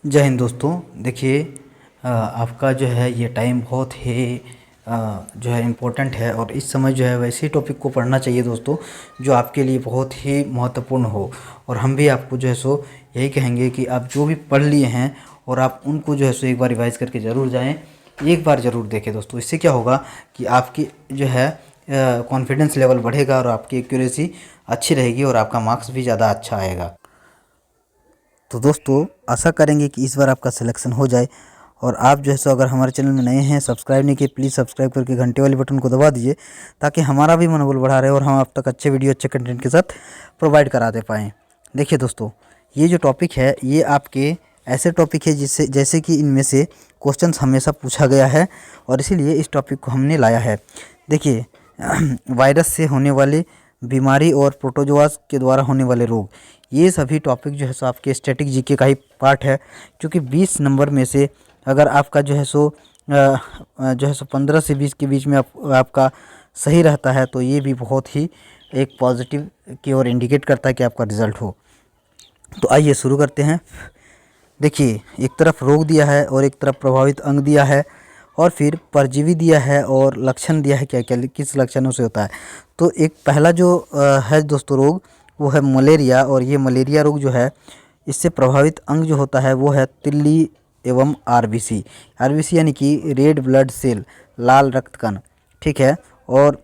जय हिंद दोस्तों। देखिए, आपका जो है ये टाइम बहुत ही जो है इम्पोर्टेंट है और इस समय जो है वैसे टॉपिक को पढ़ना चाहिए दोस्तों जो आपके लिए बहुत ही महत्वपूर्ण हो। और हम भी आपको जो है सो यही कहेंगे कि आप जो भी पढ़ लिए हैं और आप उनको जो है सो एक बार रिवाइज़ करके ज़रूर जाएं, एक बार ज़रूर देखें दोस्तों। इससे क्या होगा कि आपकी जो है कॉन्फिडेंस लेवल बढ़ेगा और आपकी एक्यूरेसी अच्छी रहेगी और आपका मार्क्स भी ज़्यादा अच्छा आएगा। तो दोस्तों आशा करेंगे कि इस बार आपका सिलेक्शन हो जाए। और आप जो है सो अगर हमारे चैनल में नए हैं, सब्सक्राइब नहीं किए, प्लीज़ सब्सक्राइब करके घंटे वाले बटन को दबा दीजिए ताकि हमारा भी मनोबल बढ़ा रहे और हम आप तक अच्छे वीडियो अच्छे कंटेंट के साथ प्रोवाइड करा दे पाएँ। देखिए दोस्तों, ये जो टॉपिक है ये आपके ऐसे टॉपिक है जिससे जैसे कि इनमें से क्वेश्चंस हमेशा पूछा गया है और इसीलिए इस टॉपिक को हमने लाया है। देखिए वायरस से होने वाले बीमारी और प्रोटोजोआस के द्वारा होने वाले रोग, ये सभी टॉपिक जो है सो आपके स्टैटिक जीके का ही पार्ट है। क्योंकि 20 नंबर में से अगर आपका जो है सो 15 से 20 के बीच में आपका सही रहता है तो ये भी बहुत ही एक पॉजिटिव की ओर इंडिकेट करता है कि आपका रिज़ल्ट हो। तो आइए शुरू करते हैं। देखिए, एक तरफ रोग दिया है और एक तरफ प्रभावित अंग दिया है और फिर परजीवी दिया है और लक्षण दिया है क्या क्या किस लक्षणों से होता है। तो एक पहला जो है दोस्तों रोग, वो है मलेरिया। और ये मलेरिया रोग जो है इससे प्रभावित अंग जो होता है वो है तिल्ली एवं आरबीसी। आरबीसी यानी कि रेड ब्लड सेल, लाल रक्त कण, ठीक है। और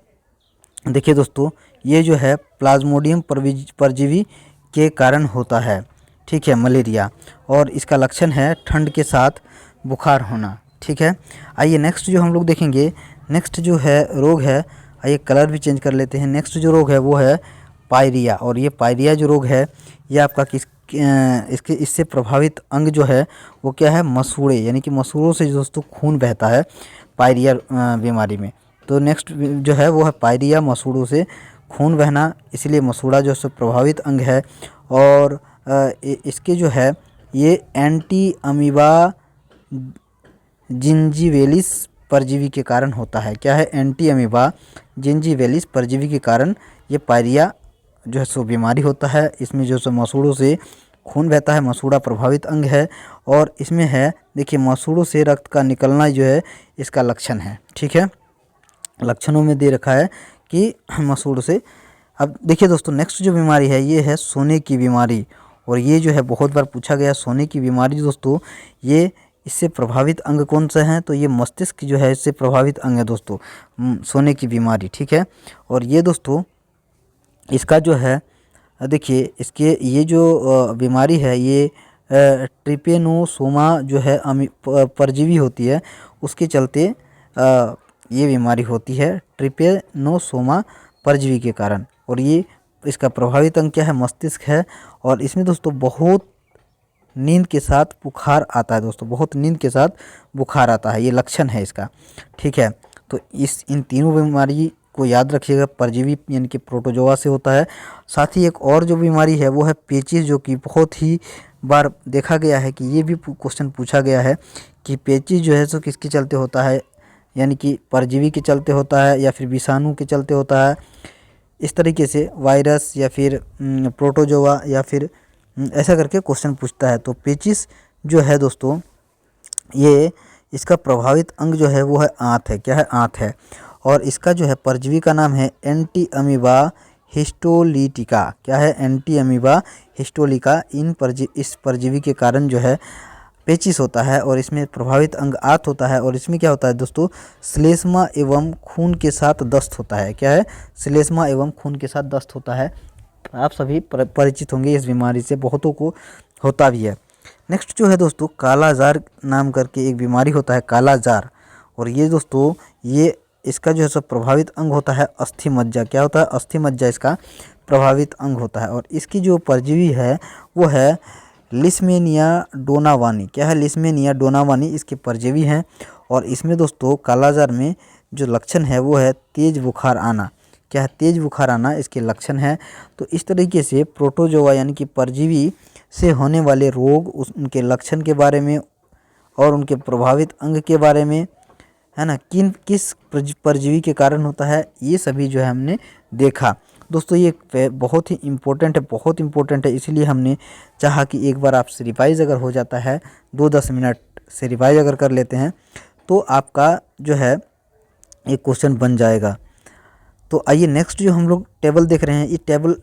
देखिए दोस्तों, ये जो है प्लाज्मोडियम परजीवी के कारण होता है, ठीक है, मलेरिया। और इसका लक्षण है ठंड के साथ बुखार होना, ठीक है। आइए नेक्स्ट जो हम लोग देखेंगे, नेक्स्ट जो है रोग है, आइए कलर भी चेंज कर लेते हैं। नेक्स्ट जो रोग है वो है पायरिया। और ये पायरिया जो रोग है ये आपका इसके इससे प्रभावित अंग जो है वो क्या है, मसूड़े, यानी कि मसूड़ों से दोस्तों खून बहता है पायरिया बीमारी में। तो नेक्स्ट जो है वो है पायरिया, मसूड़ों से खून बहना, इसलिए मसूड़ा जो है प्रभावित अंग है। और इसके जो है ये एंटी अमीबा जिंजीवेलिस परजीवी के कारण होता है। क्या है, एंटी अमीबा जिंजीवेलिस परजीवी के कारण ये पायरिया जो है सो बीमारी होता है। इसमें जो सो मसूड़ों से खून बहता है, मसूड़ा प्रभावित अंग है। और इसमें है, देखिए, मसूड़ों से रक्त का निकलना जो है इसका लक्षण है, ठीक है। लक्षणों में दे रखा है कि मसूड़ों से। अब देखिए दोस्तों, नेक्स्ट जो बीमारी है ये है सोने की बीमारी। और ये जो है बहुत बार पूछा गया, सोने की बीमारी दोस्तों, ये इससे प्रभावित अंग कौन सा है, तो ये मस्तिष्क जो है इससे प्रभावित अंग है दोस्तों, सोने की बीमारी, ठीक है। और ये दोस्तों इसका जो है देखिए, इसके ये जो बीमारी है ये ट्रिपेनोसोमा जो है परजीवी होती है, उसके चलते ये बीमारी होती है ट्रिपेनोसोमा परजीवी के कारण। और ये इसका प्रभावित अंग क्या है, मस्तिष्क है। और इसमें दोस्तों बहुत नींद के साथ बुखार आता है दोस्तों, बहुत नींद के साथ बुखार आता है, ये लक्षण है इसका, ठीक है। तो इन तीनों बीमारी को याद रखिएगा, परजीवी यानी कि प्रोटोजोआ से होता है। साथ ही एक और जो बीमारी है वो है पेचिस, जो कि बहुत ही बार देखा गया है कि ये भी क्वेश्चन पूछा गया है कि पेचिस जो है सो किसके चलते होता है, यानी कि परजीवी के चलते होता है या फिर विषाणु के चलते होता है। इस तरीके से वायरस या फिर प्रोटोजोआ या फिर ऐसा करके क्वेश्चन पूछता है। तो पेचिस जो है दोस्तों, ये इसका प्रभावित अंग जो है वो है आंत है। क्या है, आंत है। और इसका जो है परजीवी का नाम है एंटी अमीबा हिस्टोलिटिका। क्या है, एंटी अमीबा हिस्टोलिका। इस परजीवी के कारण जो है पेचिस होता है और इसमें प्रभावित अंग आंत होता है। और इसमें क्या होता है दोस्तों, श्लेष्मा एवं खून के साथ दस्त होता है। क्या है, श्लेष्मा एवं खून के साथ दस्त होता है। आप सभी परिचित होंगे इस बीमारी से, बहुतों को होता भी है। नेक्स्ट जो है दोस्तों, काला जार नाम करके एक बीमारी होता है, काला जार। और ये दोस्तों ये इसका जो है सब प्रभावित अंग होता है अस्थि मज्जा। क्या होता है, अस्थि मज्जा इसका प्रभावित अंग होता है। और इसकी जो परजीवी है वो है लिस्मेनिया डोनावानी। क्या है, लिस्मेनिया डोनावानी इसके परजीवी हैं। और इसमें दोस्तों कालाजार में जो लक्षण है वो है तेज बुखार आना। क्या है, तेज बुखार आना इसके लक्षण है। तो इस तरीके से प्रोटोजोआ यानी कि परजीवी से होने वाले रोग, उनके लक्षण के बारे में और उनके प्रभावित अंग के बारे में, है ना, किस परजीवी के कारण होता है, ये सभी जो है हमने देखा। दोस्तों ये बहुत ही इम्पोर्टेंट है, बहुत इम्पोर्टेंट है, इसीलिए हमने चाहा कि एक बार आपसे रिवाइज़ अगर हो जाता है 2-10 मिनट से रिवाइज़ अगर कर लेते हैं तो आपका जो है एक क्वेश्चन बन जाएगा। तो आइए नेक्स्ट जो हम लोग टेबल देख रहे हैं, ये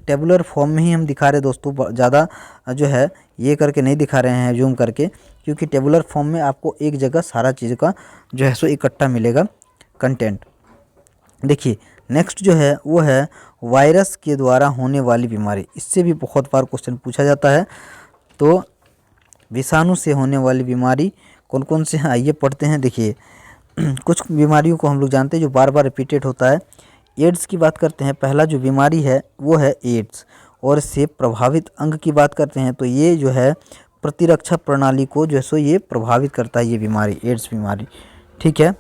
टेबुलर फॉर्म में ही हम दिखा रहे हैं दोस्तों, ज़्यादा जो है ये करके नहीं दिखा रहे हैं जूम करके, क्योंकि टेबुलर फॉर्म में आपको एक जगह सारा चीज़ का जो है सो इकट्ठा मिलेगा कंटेंट। देखिए नेक्स्ट जो है वो है वायरस के द्वारा होने वाली बीमारी। इससे भी बहुत बार क्वेश्चन पूछा जाता है। तो विषाणु से होने वाली बीमारी कौन कौन से हैं आइए पढ़ते हैं। देखिए कुछ बीमारियों को हम लोग जानते हैं जो बार बार रिपीटेड होता है। एड्स की बात करते हैं, पहला जो बीमारी है वो है एड्स। और इससे प्रभावित अंग की बात करते हैं तो ये जो है प्रतिरक्षा प्रणाली को जो है सो ये प्रभावित करता है, ये बीमारी एड्स बीमारी, ठीक है।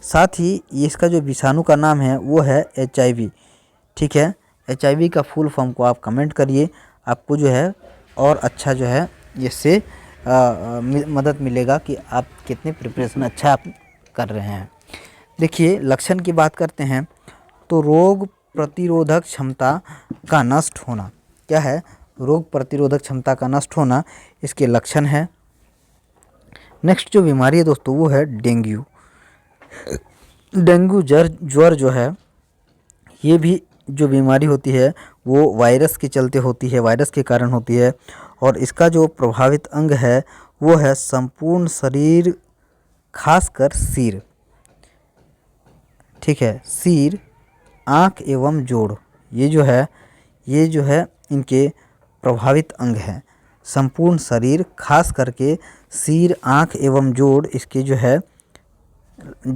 साथ ही ये इसका जो विषाणु का नाम है वो है HIV, ठीक है। HIV का फुल फॉर्म को आप कमेंट करिए, आपको जो है और अच्छा जो है इससे मदद मिलेगा कि आप कितने प्रिपरेशन अच्छा आप कर रहे हैं। देखिए लक्षण की बात करते हैं तो रोग प्रतिरोधक क्षमता का नष्ट होना। क्या है? रोग प्रतिरोधक क्षमता का नष्ट होना इसके लक्षण है। नेक्स्ट जो बीमारी है दोस्तों वो है डेंगू। डेंगू ज्वर जो है ये भी जो बीमारी होती है वो वायरस के चलते होती है, वायरस के कारण होती है। और इसका जो प्रभावित अंग है वो है संपूर्ण शरीर, खासकर सिर, ठीक है। सिर, आँख एवं जोड़, ये जो है इनके प्रभावित अंग हैं। संपूर्ण शरीर खास करके सिर, आँख एवं जोड़ इसके जो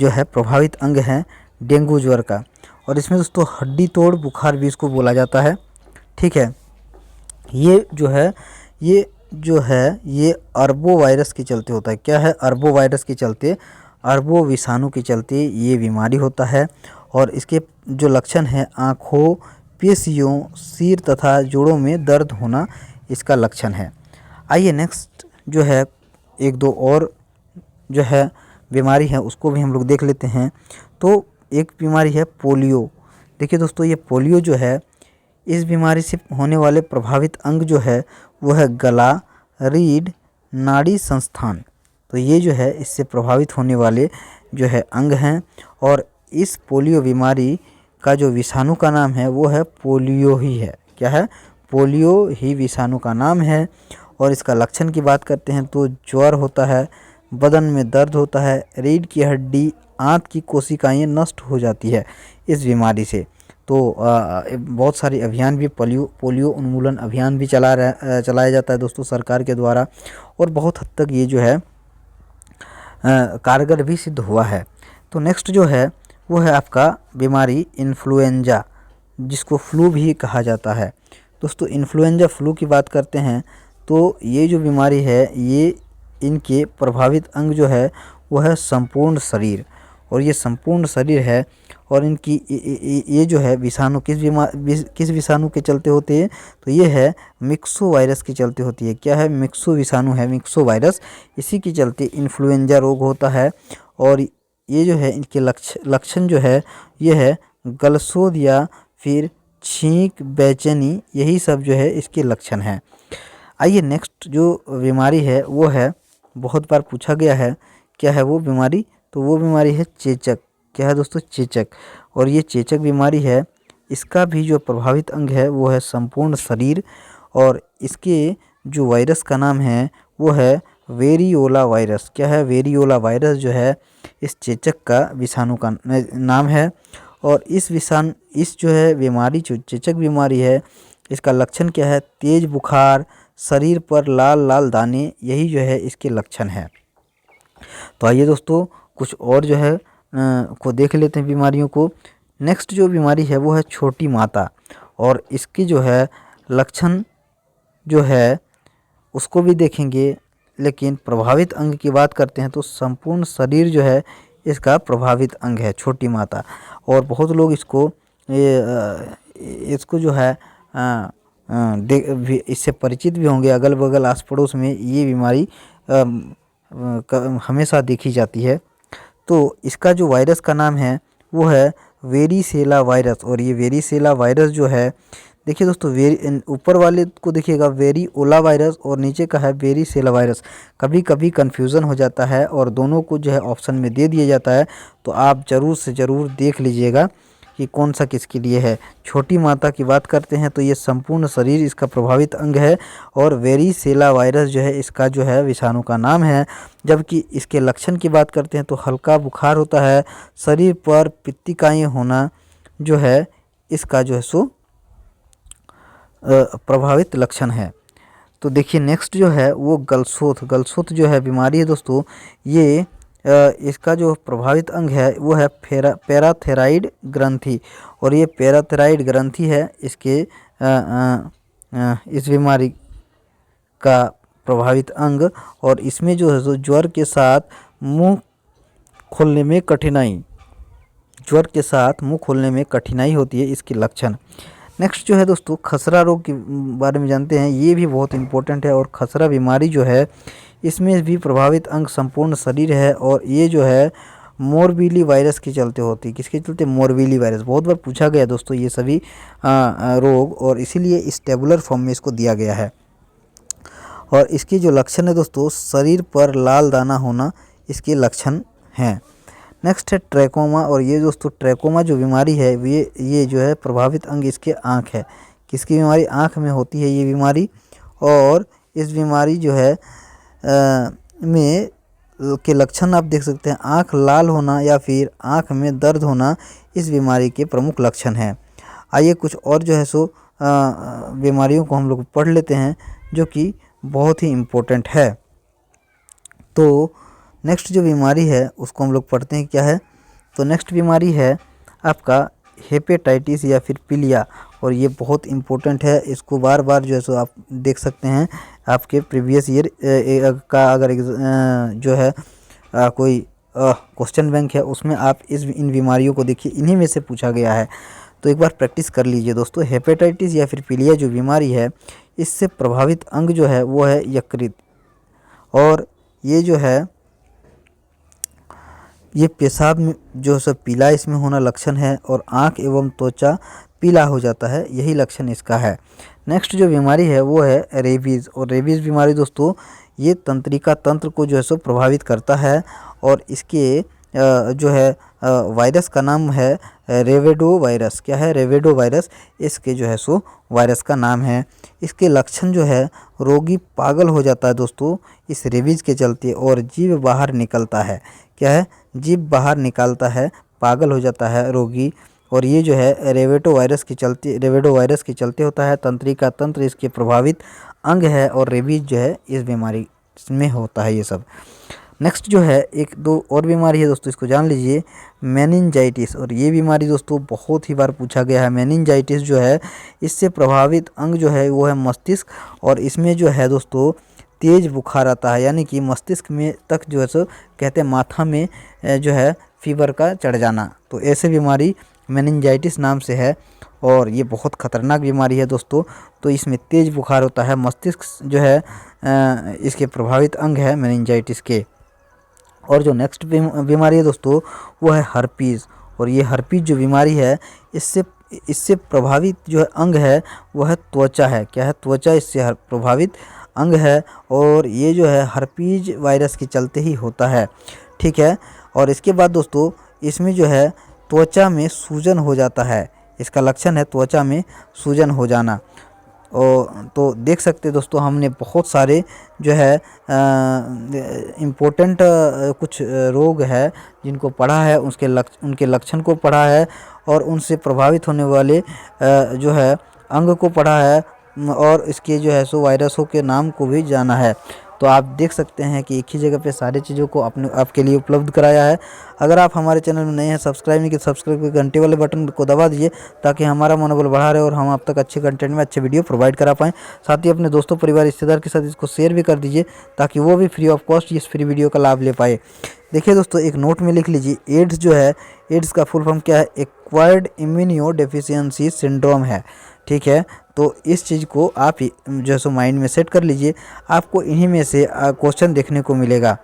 है प्रभावित अंग हैं डेंगू ज्वर का। और इसमें दोस्तों हड्डी तोड़ बुखार भी इसको बोला जाता है, ठीक है। ये जो है ये अरबो वायरस के चलते होता है। क्या है? अरबो वायरस के चलते, अरबो विषाणु के चलते ये बीमारी होता है। और इसके जो लक्षण है आँखों, पेशियों, सिर तथा जोड़ों में दर्द होना इसका लक्षण है। आइए नेक्स्ट जो है एक दो और जो है बीमारी है उसको भी हम लोग देख लेते हैं। तो एक बीमारी है पोलियो। देखिए दोस्तों ये पोलियो जो है, इस बीमारी से होने वाले प्रभावित अंग जो है वो है गला, रीढ़, नाड़ी संस्थान। तो ये जो है इससे प्रभावित होने वाले जो है अंग हैं। और इस पोलियो बीमारी का जो विषाणु का नाम है वो है पोलियो ही है। क्या है? पोलियो ही विषाणु का नाम है। और इसका लक्षण की बात करते हैं तो ज्वर होता है, बदन में दर्द होता है, रीढ़ की हड्डी, आंत की कोशिकाएं नष्ट हो जाती है इस बीमारी से। तो बहुत सारे अभियान भी पोलियो उन्मूलन अभियान भी चलाया जाता है दोस्तों सरकार के द्वारा। और बहुत हद तक ये जो है कारगर भी सिद्ध हुआ है। तो नेक्स्ट जो है वो है आपका बीमारी इन्फ्लुएंजा, जिसको फ्लू भी कहा जाता है। दोस्तों इन्फ्लुएंजा फ्लू की बात करते हैं तो ये जो बीमारी है ये इनके प्रभावित अंग जो है वो है संपूर्ण शरीर। और ये संपूर्ण शरीर है। और इनकी ये जो है विषाणु किस विषाणु के चलते होते हैं तो ये है मिक्सो वायरस के चलते होती है। क्या है? मिक्सो विषाणु है, मिक्सो वायरस, इसी के चलते इन्फ्लुएंजा रोग होता है। और ये जो है इनके लक्षण जो है ये है गलसोद या फिर छींक, बेचैनी, यही सब जो है इसके लक्षण हैं। आइए नेक्स्ट जो बीमारी है वो है, बहुत बार पूछा गया है, क्या है वो बीमारी? तो वो बीमारी है चेचक। क्या है दोस्तों? चेचक। और ये चेचक बीमारी है, इसका भी जो प्रभावित अंग है वो है संपूर्ण शरीर। और इसके जो वायरस का नाम है वो है वेरियोला वायरस। क्या है? वेरियोला वायरस जो है इस चेचक का विषाणु का नाम है। और इस जो है बीमारी, जो चेचक बीमारी है, इसका लक्षण क्या है? तेज बुखार, शरीर पर लाल लाल दाने, यही जो है इसके लक्षण है। तो आइए दोस्तों कुछ और जो है को देख लेते हैं बीमारियों को। नेक्स्ट जो बीमारी है वो है छोटी माता। और इसकी जो है लक्षण जो है उसको भी देखेंगे, लेकिन प्रभावित अंग की बात करते हैं तो संपूर्ण शरीर जो है इसका प्रभावित अंग है छोटी माता। और बहुत लोग इसको जो है इससे परिचित भी होंगे, अगल बगल आस पड़ोस में ये बीमारी हमेशा देखी जाती है। तो इसका जो वायरस का नाम है वो है वेरिसेला वायरस। और ये वेरिसेला वायरस जो है, देखिए दोस्तों, ऊपर वाले को देखिएगा वेरिओला वायरस और नीचे का है वेरिसेला वायरस। कभी कभी कन्फ्यूज़न हो जाता है और दोनों को जो है ऑप्शन में दे दिया जाता है, तो आप ज़रूर से ज़रूर देख लीजिएगा कि कौन सा किसके लिए है। छोटी माता की बात करते हैं तो ये संपूर्ण शरीर इसका प्रभावित अंग है, और वेरिसेला वायरस जो है इसका जो है विषाणु का नाम है। जबकि इसके लक्षण की बात करते हैं तो हल्का बुखार होता है, शरीर पर पित्तिकाएँ होना जो है इसका जो है सो प्रभावित लक्षण है। तो देखिए नेक्स्ट जो है वो गलसोथ जो है बीमारी है दोस्तों। ये इसका जो प्रभावित अंग है वो है पैराथायराइड ग्रंथि, और ये पैराथायराइड ग्रंथि है इसके इस बीमारी का प्रभावित अंग। और इसमें जो है सो ज्वर के साथ मुंह खोलने में कठिनाई होती है, इसके लक्षण। नेक्स्ट जो है दोस्तों खसरा रोग के बारे में जानते हैं। ये भी बहुत इंपॉर्टेंट है, और खसरा बीमारी जो है इसमें भी प्रभावित अंग संपूर्ण शरीर है, और ये जो है मोरबीली वायरस के चलते होती है। किसके चलते? मोरबीली वायरस। बहुत बार पूछा गया दोस्तों ये सभी रोग, और इसीलिए इस टेबुलर फॉर्म में इसको दिया गया है। और इसके जो लक्षण है दोस्तों, शरीर पर लाल दाना होना इसके लक्षण हैं। नेक्स्ट है ट्रैकोमा, और ये दोस्तों ट्रैकोमा जो बीमारी है ये जो है प्रभावित अंग इसके आँख है। किसकी बीमारी? आँख में होती है ये बीमारी, और इस बीमारी जो है में के लक्षण आप देख सकते हैं, आँख लाल होना या फिर आँख में दर्द होना इस बीमारी के प्रमुख लक्षण हैं। आइए कुछ और जो है सो बीमारियों को हम लोग पढ़ लेते हैं जो कि बहुत ही इम्पोर्टेंट है। तो नेक्स्ट जो बीमारी है उसको हम लोग पढ़ते हैं क्या है। तो नेक्स्ट बीमारी है आपका हेपेटाइटिस या फिर पीलिया, और ये बहुत इम्पोर्टेंट है। इसको बार बार जो है सो आप देख सकते हैं आपके प्रीवियस ईयर का अगर जो है कोई क्वेश्चन बैंक है उसमें आप इन बीमारियों को देखिए, इन्हीं में से पूछा गया है। तो एक बार प्रैक्टिस कर लीजिए दोस्तों। हेपेटाइटिस या फिर पीलिया जो बीमारी है इससे प्रभावित अंग जो है वो है यकृत, और ये जो है ये पेशाब में जो सब पीला इसमें होना लक्षण है, और आँख एवं त्वचा पीला हो जाता है, यही लक्षण इसका है। नेक्स्ट जो बीमारी है वो है रेबीज़, और रेबीज़ बीमारी दोस्तों ये तंत्रिका तंत्र को जो है सो प्रभावित करता है, और इसके जो है वायरस का नाम है रेवेडो वायरस। क्या है? रेवेडो वायरस इसके जो है सो वायरस का नाम है। इसके लक्षण जो है रोगी पागल हो जाता है दोस्तों इस रेबीज़ के चलते, और जीभ बाहर निकलता है। क्या है? जीभ बाहर निकालता है, पागल हो जाता है रोगी, और ये जो है रेवेडो वायरस के चलते होता है। तंत्रिका तंत्र इसके प्रभावित अंग है, और रेबीज जो है इस बीमारी में होता है ये सब। नेक्स्ट जो है एक दो और बीमारी है दोस्तों, इसको जान लीजिए, मेनिंजाइटिस, और ये बीमारी दोस्तों बहुत ही बार पूछा गया है। मेनिंजाइटिस जो है इससे प्रभावित अंग जो है वो है मस्तिष्क, और इसमें जो है दोस्तों तेज बुखार आता है, यानी कि मस्तिष्क में तक जो है सो कहते हैं माथा में जो है फीवर का चढ़ जाना। तो ऐसे बीमारी मेनिंजाइटिस नाम से है, और ये बहुत ख़तरनाक बीमारी है दोस्तों। तो इसमें तेज बुखार होता है, मस्तिष्क जो है इसके प्रभावित अंग है मेनिंजाइटिस के। और जो नेक्स्ट बीमारी है दोस्तों वो है हर्पीज़, और ये हर्पीज़ जो बीमारी है इससे प्रभावित जो है अंग है वो है त्वचा है। क्या है? त्वचा इससे प्रभावित अंग है, और ये जो है हर्पीज वायरस के चलते ही होता है। ठीक है। और इसके बाद दोस्तों इसमें जो है त्वचा में सूजन हो जाता है, इसका लक्षण है त्वचा में सूजन हो जाना। और तो देख सकते हैं दोस्तों हमने बहुत सारे जो है इम्पोर्टेंट कुछ रोग है जिनको पढ़ा है, उनके लक्षण को पढ़ा है, और उनसे प्रभावित होने वाले जो है अंग को पढ़ा है, और इसके जो है सो वायरसों के नाम को भी जाना है। तो आप देख सकते हैं कि एक ही जगह पे सारी चीज़ों को आपके लिए उपलब्ध कराया है। अगर आप हमारे चैनल में नए हैं, सब्सक्राइब नहीं किए, सब्सक्राइब करके घंटे वाले बटन को दबा दीजिए ताकि हमारा मनोबल बढ़ा रहे और हम आप तक अच्छे कंटेंट में अच्छे वीडियो प्रोवाइड करा पाएँ। साथ ही अपने दोस्तों, परिवार, रिश्तेदार के साथ इसको शेयर भी कर दीजिए ताकि वो भी फ्री ऑफ कॉस्ट इस फ्री वीडियो का लाभ ले पाए। देखिए दोस्तों, एक नोट में लिख लीजिए, एड्स जो है, एड्स का फुल फॉर्म क्या है? एक्वायर्ड इम्यूनो डेफिशिएंसी सिंड्रोम है। ठीक है, तो इस चीज़ को आप जो है सो माइंड में सेट कर लीजिए, आपको इन्हीं में से क्वेश्चन देखने को मिलेगा।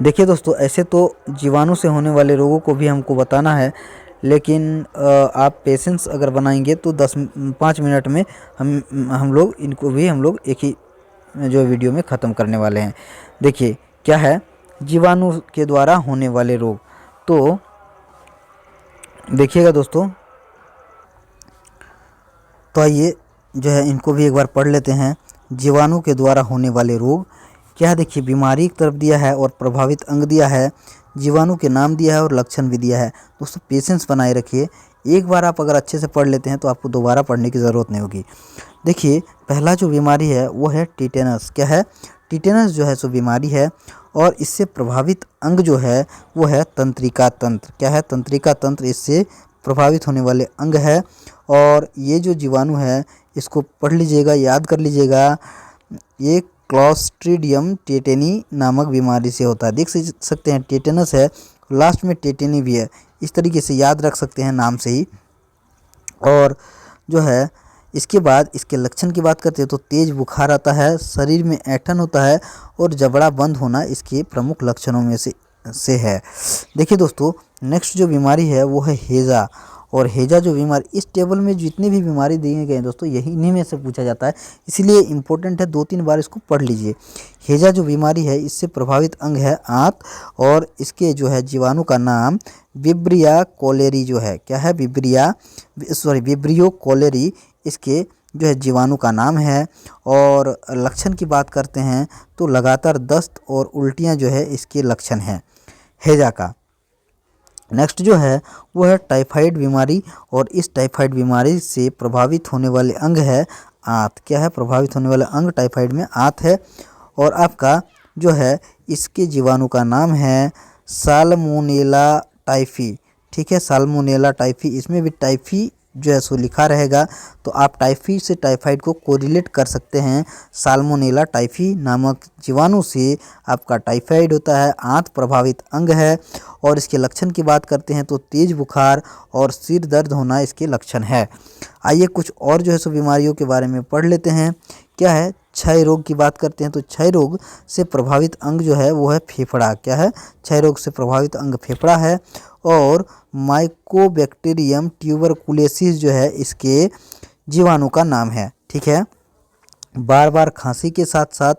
देखिए दोस्तों, ऐसे तो जीवाणु से होने वाले रोगों को भी हमको बताना है, लेकिन आप पेशेंस अगर बनाएंगे तो 5 मिनट में हम लोग इनको भी हम लोग एक ही जो वीडियो में ख़त्म करने वाले हैं। देखिए क्या है जीवाणु के द्वारा होने वाले रोग। तो देखिएगा दोस्तों, तो आइए जो है इनको भी एक बार पढ़ लेते हैं। जीवाणु के द्वारा होने वाले रोग क्या है। देखिए बीमारी की तरफ दिया है और प्रभावित अंग दिया है, जीवाणु के नाम दिया है और लक्षण भी दिया है। दोस्तों पेशेंस बनाए रखिए, एक बार आप अगर अच्छे से पढ़ लेते हैं तो आपको दोबारा पढ़ने की ज़रूरत नहीं होगी। देखिए पहला जो बीमारी है वो है टिटेनस। क्या है, टिटेनस जो है सो बीमारी है और इससे प्रभावित अंग जो है वो है तंत्रिका तंत्र। क्या है, तंत्रिका तंत्र इससे प्रभावित होने वाले अंग है। और ये जो जीवाणु है इसको पढ़ लीजिएगा, याद कर लीजिएगा, ये क्लॉस्ट्रीडियम टेटेनी नामक बीमारी से होता है। देख सकते हैं टेटेनस है, लास्ट में टेटेनी भी है, इस तरीके से याद रख सकते हैं नाम से ही। और जो है इसके बाद इसके लक्षण की बात करते हैं तो तेज बुखार आता है, शरीर में ऐंठन होता है और जबड़ा बंद होना इसके प्रमुख लक्षणों में से है। देखिए दोस्तों, नेक्स्ट जो बीमारी है वो है हैजा। और हैजा जो बीमारी, इस टेबल में जितने भी बीमारी दिए गए हैं दोस्तों यही इन्हीं में से पूछा जाता है, इसीलिए इम्पोर्टेंट है, 2-3 बार इसको पढ़ लीजिए। हैजा जो बीमारी है इससे प्रभावित अंग है आंत और इसके जो है जीवाणु का नाम विब्रिया कोलेरी जो है। क्या है, विब्रियो कोलेरी इसके जो है जीवाणु का नाम है। और लक्षण की बात करते हैं तो लगातार दस्त और उल्टियाँ जो है इसके लक्षण हैं हैजा का। नेक्स्ट जो है वो है टाइफाइड बीमारी और इस टाइफाइड बीमारी से प्रभावित होने वाले अंग है आंत। क्या है, प्रभावित होने वाला अंग टाइफाइड में आंत है। और आपका जो है इसके जीवाणु का नाम है साल्मोनेला टाइफी। ठीक है, साल्मोनेला टाइफी, इसमें भी टाइफी जो है सो लिखा रहेगा, तो आप टाइफी से टाइफाइड को कोरिलेट कर सकते हैं। साल्मोनेला टाइफी नामक जीवाणु से आपका टाइफाइड होता है, आंत प्रभावित अंग है। और इसके लक्षण की बात करते हैं तो तेज बुखार और सिर दर्द होना इसके लक्षण है। आइए कुछ और जो है सो बीमारियों के बारे में पढ़ लेते हैं। क्या है, क्षय रोग की बात करते हैं तो क्षय रोग से प्रभावित अंग जो है वो है फेफड़ा। क्या है, क्षय रोग से प्रभावित अंग फेफड़ा है। और माइकोबैक्टीरियम ट्यूबरकुलोसिस जो है इसके जीवाणु का नाम है। ठीक है, बार बार खांसी के साथ साथ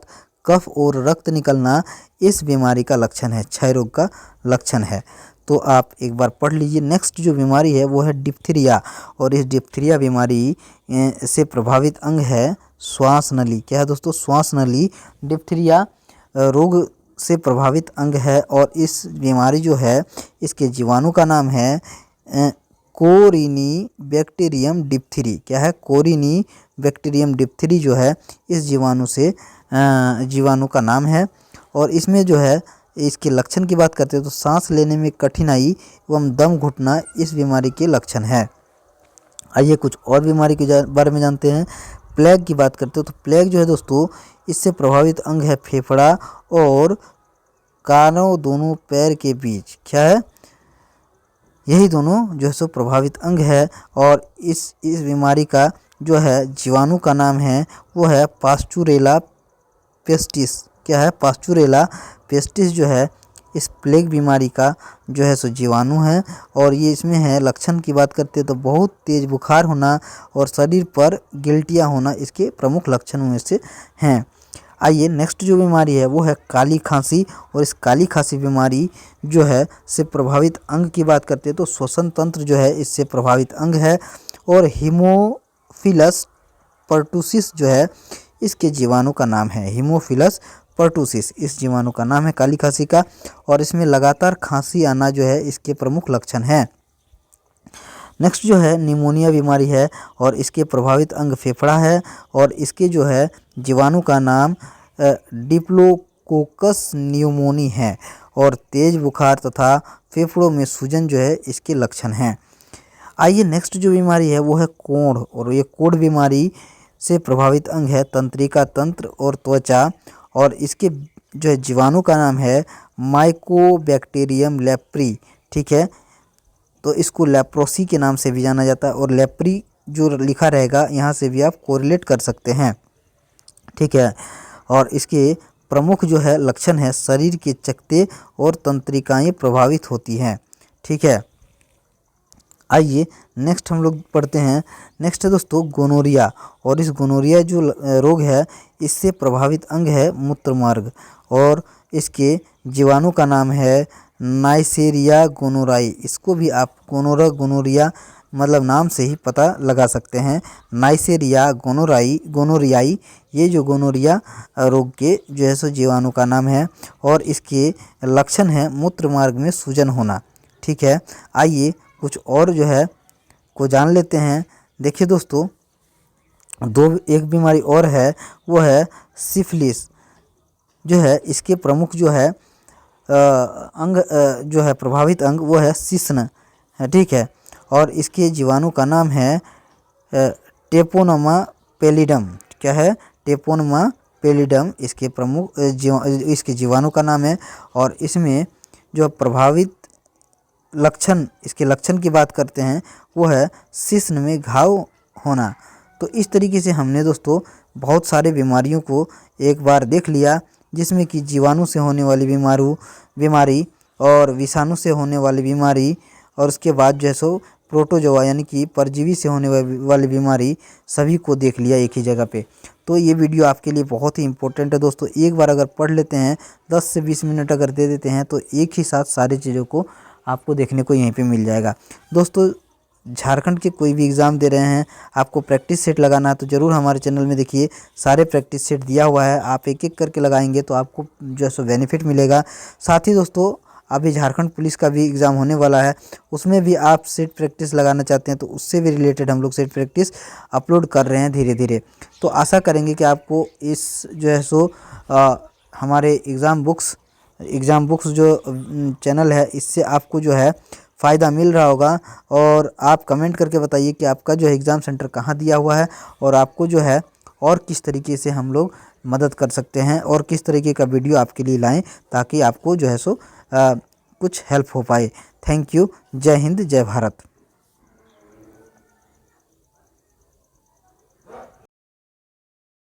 कफ और रक्त निकलना इस बीमारी का लक्षण है, क्षय रोग का लक्षण है। तो आप एक बार पढ़ लीजिए। नेक्स्ट जो बीमारी है वो है डिप्थीरिया और इस डिप्थीरिया बीमारी से प्रभावित अंग है श्वास नली। क्या है दोस्तों, श्वास नली डिप्थीरिया रोग से प्रभावित अंग है। और इस बीमारी जो है इसके जीवाणु का नाम है कोरिनी बैक्टीरियम डिप्थीरी। क्या है, कोरिनी बैक्टीरियम डिप्थीरी जो है इस जीवाणु का नाम है। और इसमें जो है इसके लक्षण की बात करते हैं तो सांस लेने में कठिनाई एवं दम घुटना इस बीमारी के लक्षण है। आइए कुछ और बीमारी के बारे में जानते हैं। प्लेग की बात करते हो तो प्लेग जो है दोस्तों इससे प्रभावित अंग है फेफड़ा और कानों दोनों पैर के बीच। क्या है, यही दोनों जो है सो प्रभावित अंग है। और इस बीमारी का जो है जीवाणु का नाम है वो है पास्चुरेला पेस्टिस। क्या है, पास्चुरेला पेस्टिस जो है इस प्लेग बीमारी का जो है सो जीवाणु है। और ये इसमें है, लक्षण की बात करते हैं तो बहुत तेज बुखार होना और शरीर पर गिल्टियाँ होना इसके प्रमुख लक्षणों में से हैं। आइए नेक्स्ट जो बीमारी है वो है काली खांसी और इस काली खांसी बीमारी जो है से प्रभावित अंग की बात करते हैं तो श्वसन तंत्र जो है इससे प्रभावित अंग है। और हीमोफिलस पर्टुसिस जो है इसके जीवाणु का नाम है, हीमोफिलस पर्टुसिस इस जीवाणु का नाम है काली खांसी का। और इसमें लगातार खांसी आना जो है इसके प्रमुख लक्षण हैं। नेक्स्ट जो है निमोनिया बीमारी है और इसके प्रभावित अंग फेफड़ा है। और इसके जो है जीवाणु का नाम डिप्लोकोकस न्यूमोनी है। और तेज बुखार तथा फेफड़ों में सूजन जो है इसके लक्षण हैं। आइए नेक्स्ट जो बीमारी है वो है कोढ़ और ये कोढ़ बीमारी से प्रभावित अंग है तंत्रिका तंत्र और त्वचा। और इसके जो है जीवाणु का नाम है माइकोबैक्टीरियम लेप्री। ठीक है, तो इसको लेप्रोसी के नाम से भी जाना जाता है और लेप्री जो लिखा रहेगा यहाँ से भी आप कोरिलेट कर सकते हैं। ठीक है, और इसके प्रमुख जो है लक्षण है, शरीर के चकते और तंत्रिकाएं प्रभावित होती हैं। ठीक है, आइए नेक्स्ट हम लोग पढ़ते हैं। नेक्स्ट है दोस्तों गोनोरिया, और इस गोनोरिया जो रोग है इससे प्रभावित अंग है मूत्रमार्ग, और इसके जीवाणु का नाम है नाइसेरिया गोनोराई। इसको भी आप गोनोरिया मतलब नाम से ही पता लगा सकते हैं, नाइसेरिया गोनोरियाई। ये जो गोनोरिया रोग के जो है सो जीवाणु का नाम है, और इसके लक्षण है मूत्रमार्ग में सूजन होना। ठीक है, आइए कुछ और जो है को जान लेते हैं। देखिए दोस्तों, एक बीमारी और है, वो है सिफिलिस जो है। इसके प्रमुख जो है अंग जो है प्रभावित अंग वो है शिश्न है। ठीक है, और इसके जीवाणु का नाम है टेपोनमा पेलिडम। क्या है? टेपोनमा पेलिडम इसके प्रमुख इसके जीवाणु का नाम है। और इसमें जो प्रभावित लक्षण, इसके लक्षण की बात करते हैं, वो है शिश्न में घाव होना। तो इस तरीके से हमने दोस्तों बहुत सारे बीमारियों को एक बार देख लिया, जिसमें कि जीवाणु से होने वाली बीमारी और विषाणु से होने वाली बीमारी, और उसके बाद जो है सो प्रोटोजोआ यानी कि परजीवी से होने वाली बीमारी, सभी को देख लिया एक ही जगह पे। तो ये वीडियो आपके लिए बहुत ही इंपॉर्टेंट है दोस्तों। एक बार अगर पढ़ लेते हैं, 10 से 20 मिनट अगर दे देते हैं, तो एक ही साथ सारी चीज़ों को आपको देखने को यहीं पे मिल जाएगा। दोस्तों, झारखंड के कोई भी एग्ज़ाम दे रहे हैं, आपको प्रैक्टिस सेट लगाना है, तो ज़रूर हमारे चैनल में देखिए सारे प्रैक्टिस सेट दिया हुआ है। आप एक एक करके लगाएंगे तो आपको जो है सो बेनिफिट मिलेगा। साथ ही दोस्तों, अभी झारखंड पुलिस का भी एग्ज़ाम होने वाला है, उसमें भी आप सेट प्रैक्टिस लगाना चाहते हैं तो उससे भी रिलेटेड हम लोग सेट प्रैक्टिस अपलोड कर रहे हैं धीरे धीरे। तो आशा करेंगे कि आपको इस जो है सो हमारे एग्ज़ाम बुक्स जो चैनल है, इससे आपको जो है फ़ायदा मिल रहा होगा। और आप कमेंट करके बताइए कि आपका जो है एग्ज़ाम सेंटर कहाँ दिया हुआ है, और आपको जो है और किस तरीके से हम लोग मदद कर सकते हैं, और किस तरीके का वीडियो आपके लिए लाएं ताकि आपको जो है सो कुछ हेल्प हो पाए। Thank you. जय हिंद, जय भारत।